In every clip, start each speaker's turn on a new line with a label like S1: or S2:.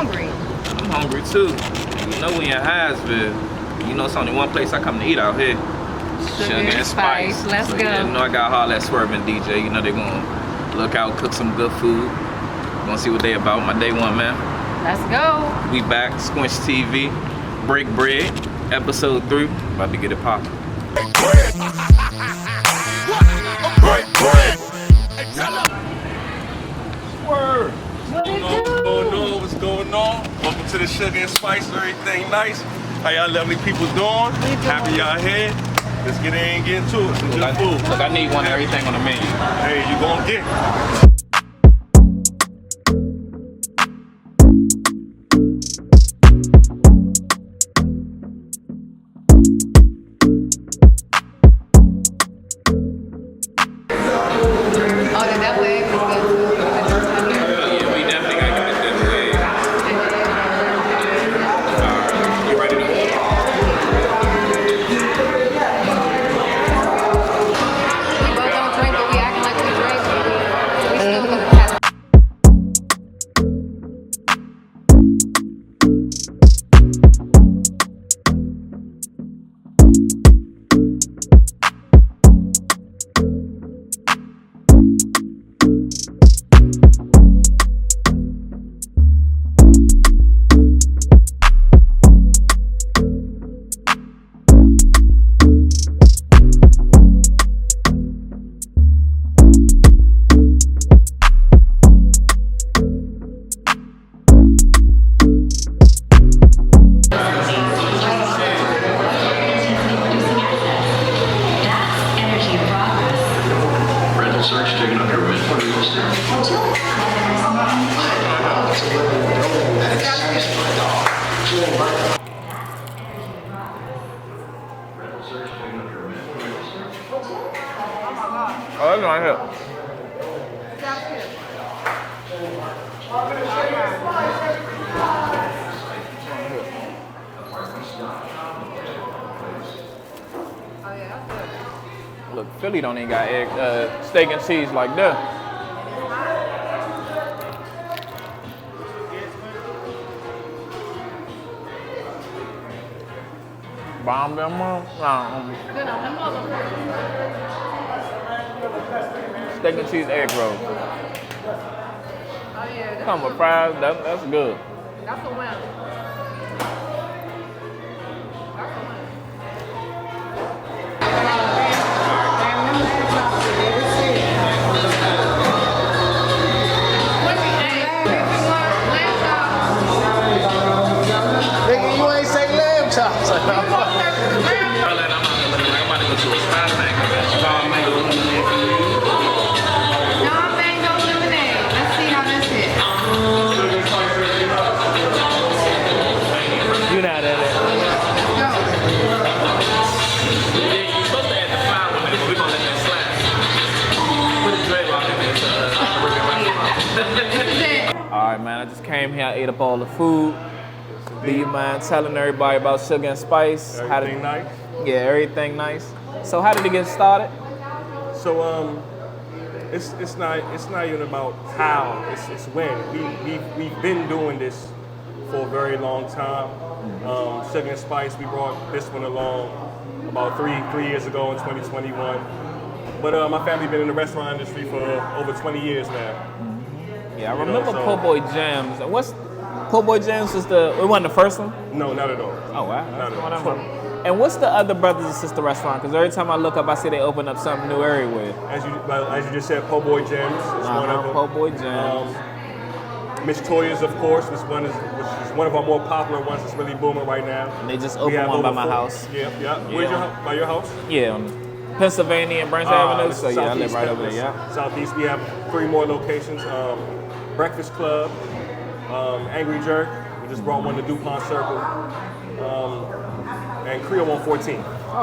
S1: hungry.
S2: I'm hungry too. You know we in Hyattsville. You know it's only one place I come to eat out here.
S1: Sugar and Spice. Let's go.
S2: Yeah, you know I got all that swerving DJ. You know they gonna look out, cook some good food. Gonna see what they about. My day one, man.
S1: Let's go.
S2: We back, Squinch TV, Break Bread, episode 3. About to get it poppin'.
S3: Break bread.
S2: Word.
S3: What's going on? Welcome to the Sugar and Spice. Everything nice. How y'all lovely people doing? Happy y'all here. Let's get in and get into it. Some good food.
S2: Look, I need one of everything on the menu.
S3: Hey, you gonna get it.
S2: Oh, that's right here. Look, Philly don't even got egg, steak and cheese like that. Bomb them up. Steak and cheese egg roll.
S1: Oh yeah.
S2: Come with fries. That's good.
S1: That's a win.
S4: Nigga, you ain't say lamb chops.
S2: I'm about to go to a spot thing.
S1: Non-mango lemonade. Let's see how this is.
S2: You not at it.
S1: Go.
S2: You're supposed to add the flour with it, but we're gonna let that slide. Put the dreadlock in there.
S1: This is it.
S2: All right, man. I just came here. I ate up all the food. Do you mind telling everybody about Sugar and Spice?
S3: Everything nice?
S2: Yeah, everything nice. So how did it get started?
S3: So it's not even about how, it's when. We've been doing this for a very long time. Sugar and Spice, we brought this one along about three years ago in 2021. But my family been in the restaurant industry for over 20 years now.
S2: Yeah, I remember Po' Boy Jams. And what's Po' Boy Jams was it wasn't the first one?
S3: No, not at all.
S2: Oh wow.
S3: Not at all.
S2: And what's the other brothers and sister restaurant? Because every time I look up, I see they open up something new everywhere.
S3: As you just said, Po' Boy Gems is one of them.
S2: Po' Boy Jams.
S3: Miss Toya's, of course, which is one of our more popular ones that's really booming right now.
S2: And they just opened one by my house.
S3: Yeah. Where's your house? By your house?
S2: Yeah, Pennsylvania and Branch Avenue. So yeah, I live right over there. Yeah.
S3: Southeast, we have 3 more locations. Breakfast Club, Angry Jerk. We just brought one to DuPont Circle. And Creole 114.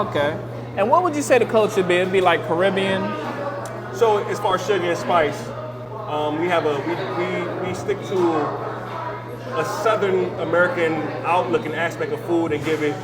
S2: Okay. And what would you say the culture be? It'd be like Caribbean?
S3: So as far as Sugar and Spice, we stick to a Southern American outlook and aspect of food and give it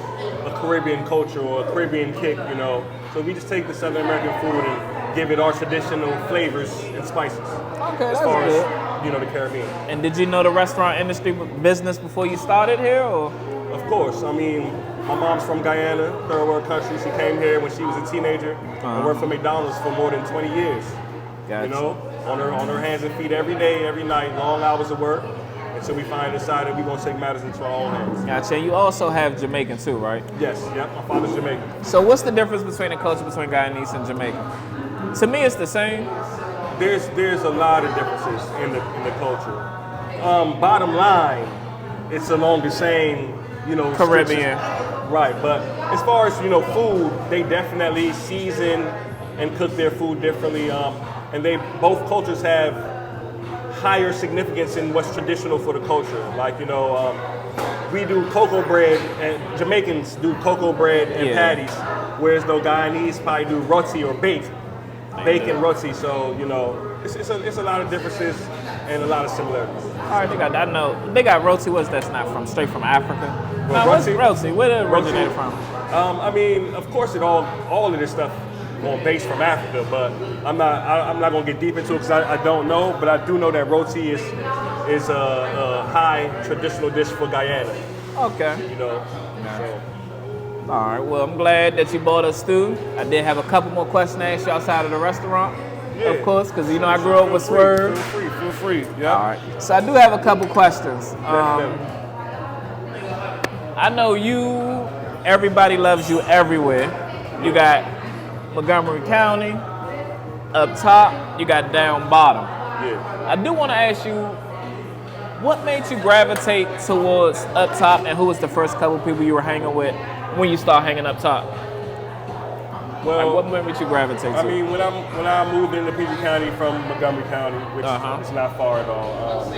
S3: a Caribbean culture or a Caribbean kick, you know. So we just take the Southern American food and give it our traditional flavors and spices.
S2: Okay,
S3: as
S2: that's
S3: far
S2: good.
S3: as the Caribbean.
S5: And did you know the restaurant industry business before you started here, or?
S3: Of course. I mean, my mom's from Guyana, third world country. She came here when she was a teenager and worked for McDonald's for more than 20 years.
S5: Gotcha.
S3: You know, on her hands and feet every day, every night, long hours of work, until we finally decided we're gonna take matters into our own hands.
S5: Gotcha. And you also have Jamaican too, right?
S3: Yes. Yep. My father's Jamaican.
S5: So what's the difference between the culture between Guyanese and Jamaican? To me, it's the same.
S3: There's a lot of differences in the culture. Bottom line, it's along the same,
S5: Caribbean.
S3: Right, but as far as, food, they definitely season and cook their food differently. And both cultures have higher significance in what's traditional for the culture. Like, we do cocoa bread, and Jamaicans do cocoa bread and patties, whereas the Guyanese probably do roti or bacon roti. So, it's a lot of differences and a lot of similarities.
S5: All right, I know they got roti. What's that's not from? Straight from Africa. What's roti? Where did it originate from?
S3: I mean, of course, all of this stuff based from Africa, but I'm not gonna get deep into it because I don't know. But I do know that roti is a high traditional dish for Guyana.
S5: Okay.
S3: So.
S5: All right. Well, I'm glad that you bought us stew. I did have a couple more questions to ask you outside of the restaurant.
S3: Yeah.
S5: Of course, because I grew up with Swerve.
S3: Feel free. Yeah.
S5: All right. So I do have a couple questions. I know you. Everybody loves you everywhere. You got Montgomery County up top. You got down bottom.
S3: Yeah.
S5: I do want to ask you, what made you gravitate towards up top, and who was the first couple people you were hanging with when you start hanging up top?
S3: Well,
S5: what made you gravitate to?
S3: I mean, when I moved into PG County from Montgomery County, which is not far at all,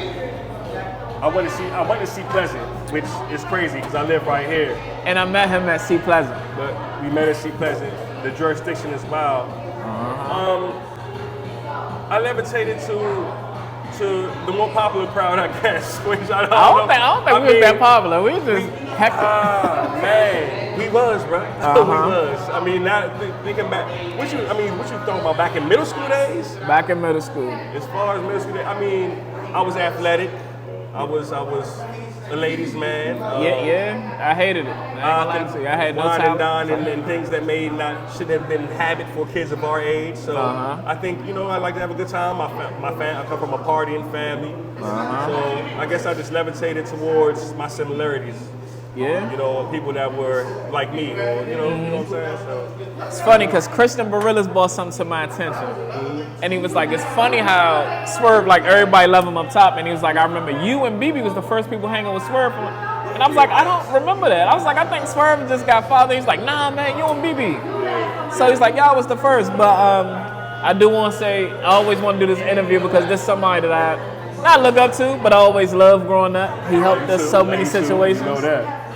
S3: I went to see Pleasant, which is crazy because I live right here.
S5: And I met him at Sea Pleasant.
S3: But we met at Sea Pleasant. The jurisdiction is wild. I levitated to the more popular crowd, I guess. Which I don't think
S5: we was that popular. We just hectic.
S3: Man, we was, bro. We was. I mean, now thinking back, what you talking about back in middle school days?
S5: Back in middle school.
S3: As far as middle school days, I mean, I was athletic. I was a ladies' man.
S5: I hated it. I had no
S3: wine
S5: time.
S3: and dine and things that should have been habit for kids of our age. So I think I like to have a good time. I come from a partying family, so I guess I just levitated towards my similarities.
S5: Yeah.
S3: People that were like me, or you know what I'm saying. So
S5: it's funny because Christian Barillas brought something to my attention, and he was like, "It's funny how Swerve, like everybody love him up top," and he was like, "I remember you and BB was the first people hanging with Swerve," and I was like, "I don't remember that." I was like, "I think Swerve just got father." He's like, "Nah, man, you and BB." So he's like, "Y'all was the first," but I do want to say I always want to do this interview because this is somebody that I not look up to, but I always loved growing up. He helped us so many situations.
S3: You know that.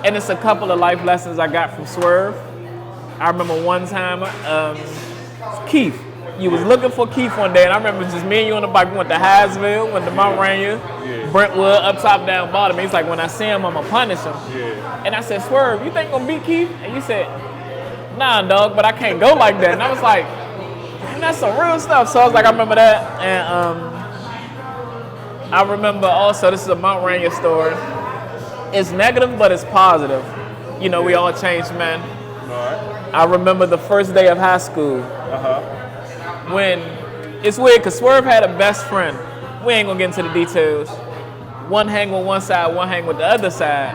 S5: And it's a couple of life lessons I got from Swerve. I remember one time, Keith. You was looking for Keith one day, and I remember just me and you on the bike. We went to Hyattsville, went to Mount Rainier, Brentwood, up top, down bottom. He's like, when I see him, I'm gonna punish him.
S3: Yeah.
S5: And I said, Swerve, you think I'm gonna beat Keith? And you said, nah, dog, but I can't go like that. And I was like, man, that's some real stuff. So I was like, I remember that. And I remember also, this is a Mount Rainier story. It's negative, but it's positive. We all changed men.
S3: All right.
S5: I remember the first day of high school. When it's weird because Swerve had a best friend. We ain't gonna get into the details. One hang with one side, one hang with the other side.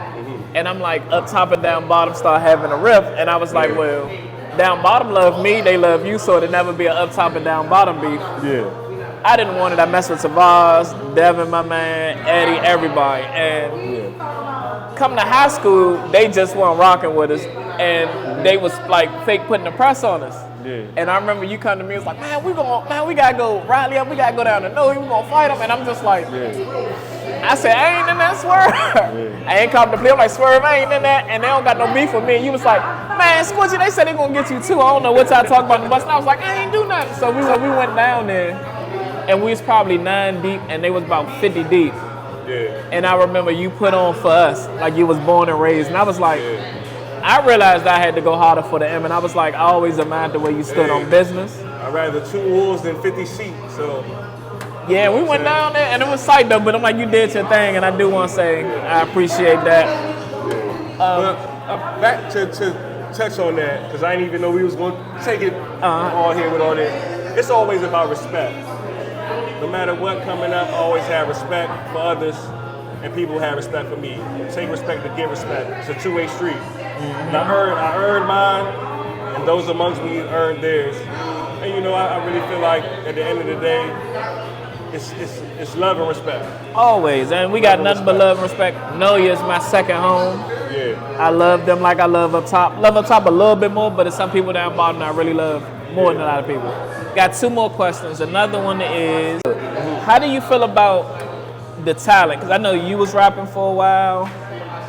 S5: And I'm like, up top and down bottom start having a riff. And I was like, well, down bottom love me, they love you, so it'll never be an up top and down bottom beef.
S3: Yeah.
S5: I didn't want it. I messed with Tavaz, Devin, my man, Eddie, everybody. And coming to high school, they just weren't rocking with us. And they was like fake putting the press on us.
S3: Yeah.
S5: And I remember you come to me, it was like, man, we gotta go rally up, we gotta go down to Noe, we gonna fight them. And I'm just like, I said, I ain't in that, Swerve. I ain't come to play. I'm like, Swerve, I ain't in that. And they don't got no beef with me. And you was like, man, Squidgy, they said they gonna get you too. I don't know what y'all talk about in the bus. And I was like, I ain't do nothing. So we went down there. And we was probably 9 deep, and they was about 50 deep.
S3: Yeah.
S5: And I remember you put on for us, like you was born and raised. And I was like, I realized I had to go harder for the M. And I was like, I always admired the way you stood on business.
S3: I'd rather 2 wolves than 50 sheep. So
S5: Yeah, we went down there and it was tight though, but I'm like, you did your thing, and I do want to say I appreciate that.
S3: But back to touch on that, because I didn't even know we was going to take it all here with all that. It's always about respect. No matter what coming up, I always have respect for others, and people have respect for me. Take respect to give respect. It's a two-way street. And I earned mine, and those amongst me earned theirs. And you know, I really feel like at the end of the day, it's love and respect.
S5: Always, and we got nothing but love and respect. Noya is my second home.
S3: Yeah.
S5: I love them like I love up top. Love up top a little bit more, but there's some people down bottom I really love more than a lot of people. Got two more questions. Another one is, how do you feel about the talent? Because I know you was rapping for a while,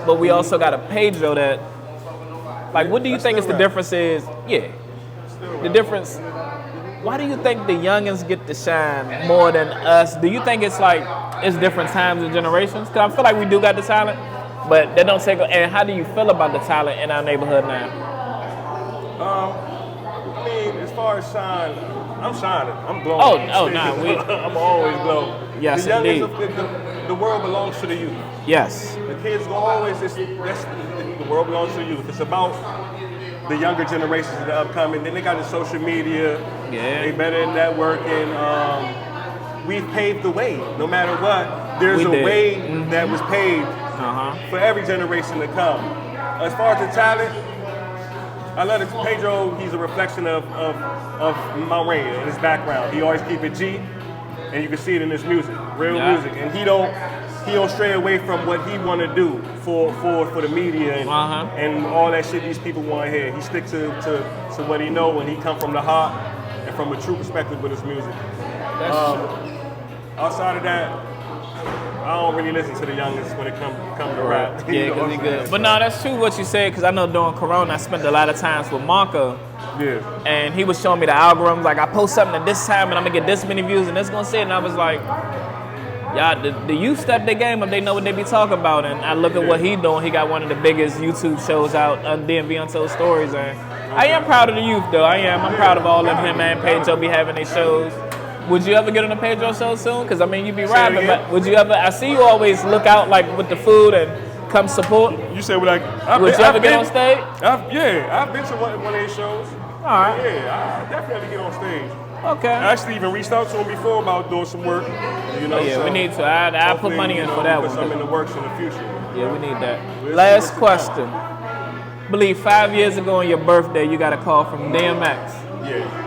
S5: but we also got a Pedro that, like, what do you think is the difference is? Yeah, the difference. Why do you think the youngins get to shine more than us? Do you think it's like it's different times and generations? Because I feel like we do got the talent, but they don't take. And how do you feel about the talent in our neighborhood now?
S3: I mean, as far as shine, I'm shining. I'm glowing. I'm always glowing.
S5: Yes,
S3: the youngins,
S5: indeed.
S3: The world belongs to the youth.
S5: Yes.
S3: The kids go always. The world belongs to the youth. It's about the younger generations that are upcoming. Then they got the social media.
S5: Yeah.
S3: They better in networking. We've paved the way. No matter what, there's a way that was paved for every generation to come. As far as the talent, I love it. Pedro, he's a reflection of my rain and his background. He always keep it G, and you can see it in his music, real music. And he don't stray away from what he want to do for the media and all that shit these people want to hear. He sticks to what he know, and he come from the heart and from a true perspective with his music. Outside of that, I don't really listen to the youngest when it come to rap.
S5: Yeah, because he good. But no, that's true what you said, because I know during Corona, I spent a lot of times with Marco.
S3: Yeah.
S5: And he was showing me the algorithms, like I post something at this time and I'm gonna get this many views and it's gonna say it. And I was like, y'all, the youth step their game up, they know what they be talking about. And I look at what he doing, he got one of the biggest YouTube shows out, DMV Untold Stories. And I am proud of the youth though, I'm proud of all of him and Pedro be having their shows. Would you ever get on a Pedro show soon? Because I mean, you be rapping, but would you ever? I see you always look out like with the food and come support.
S3: You said would I?
S5: Would you ever get on stage?
S3: I've been to one of their shows.
S5: All right.
S3: Yeah, I definitely get on stage.
S5: Okay.
S3: I actually even reached out to him before about doing some work. You know,
S5: we need to. I put money in for that one.
S3: Put something in the works in the future.
S5: Yeah, we need that. Last question. I believe 5 years ago on your birthday, you got a call from DMX.
S3: Yeah.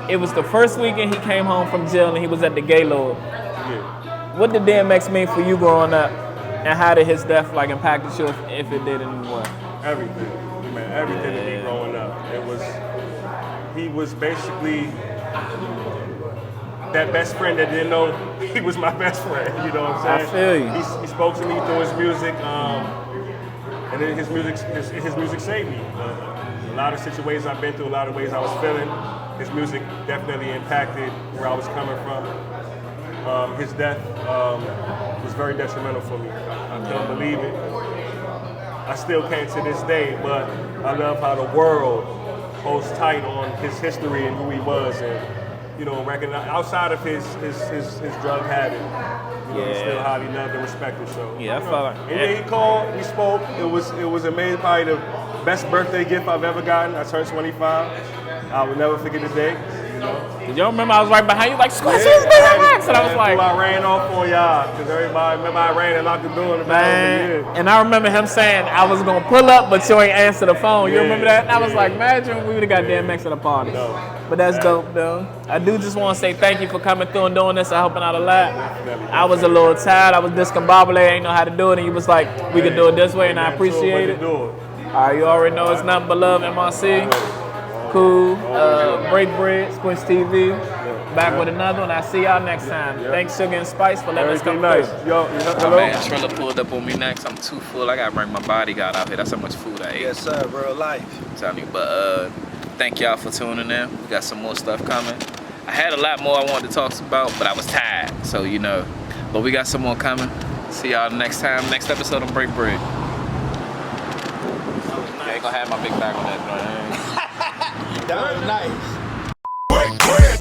S5: It was the first weekend he came home from jail and he was at the Gaylord.
S3: Yeah.
S5: What did DMX mean for you growing up, and how did his death like impacted you if it did in any way?
S3: Everything, man, everything to me growing up. He was basically that best friend that didn't know he was my best friend. You know what I'm saying?
S5: I feel you.
S3: He spoke to me through his music, and then his music saved me. A lot of situations I've been through, a lot of ways I was feeling. His music definitely impacted where I was coming from. His death was very detrimental for me. I couldn't believe it. I still can't to this day, but I love how the world holds tight on his history and who he was, and you know, recognize outside of his drug habit. You know, he's still highly loved and respected. So
S5: yeah, I felt like.
S3: And then he called, we spoke. It was amazing. Probably the best birthday gift I've ever gotten. I turned 25. I will never forget the day. You know.
S5: Did y'all remember I was right behind you like Squishy's DMX? And I was like,
S3: I ran off on y'all because everybody remember I ran and locked the door in the
S5: man. And I remember him saying I was gonna pull up, but you ain't answer the phone. You remember that? And I was like, imagine we would have got DMX at a party.
S3: No.
S5: But that's dope, though. I do just want to say thank you for coming through and doing this and helping out a lot. I was a little tired. I was discombobulated. I ain't know how to do it, and you was like, we can do it this way, and I appreciate it. All right, you already know it's nothing but love, MRC. Cool. Break Bread, Squinch TV. Back with another one. I'll see y'all next time. Thanks, Sugar and Spice, for letting us come through.
S3: Yo, hello?
S2: Man, Trilla pulled up on me next. I'm too full. I gotta bring my bodyguard out here. That's how much food I ate.
S4: Yes, sir. Real life.
S2: I'm telling you. But thank y'all for tuning in. We got some more stuff coming. I had a lot more I wanted to talk about, but I was tired. So, you know. But we got some more coming. See y'all next time. Next episode on Break Bread. I ain't gonna have my big bag on that joint.
S4: That was nice.
S6: Break bread.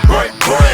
S6: Break bread.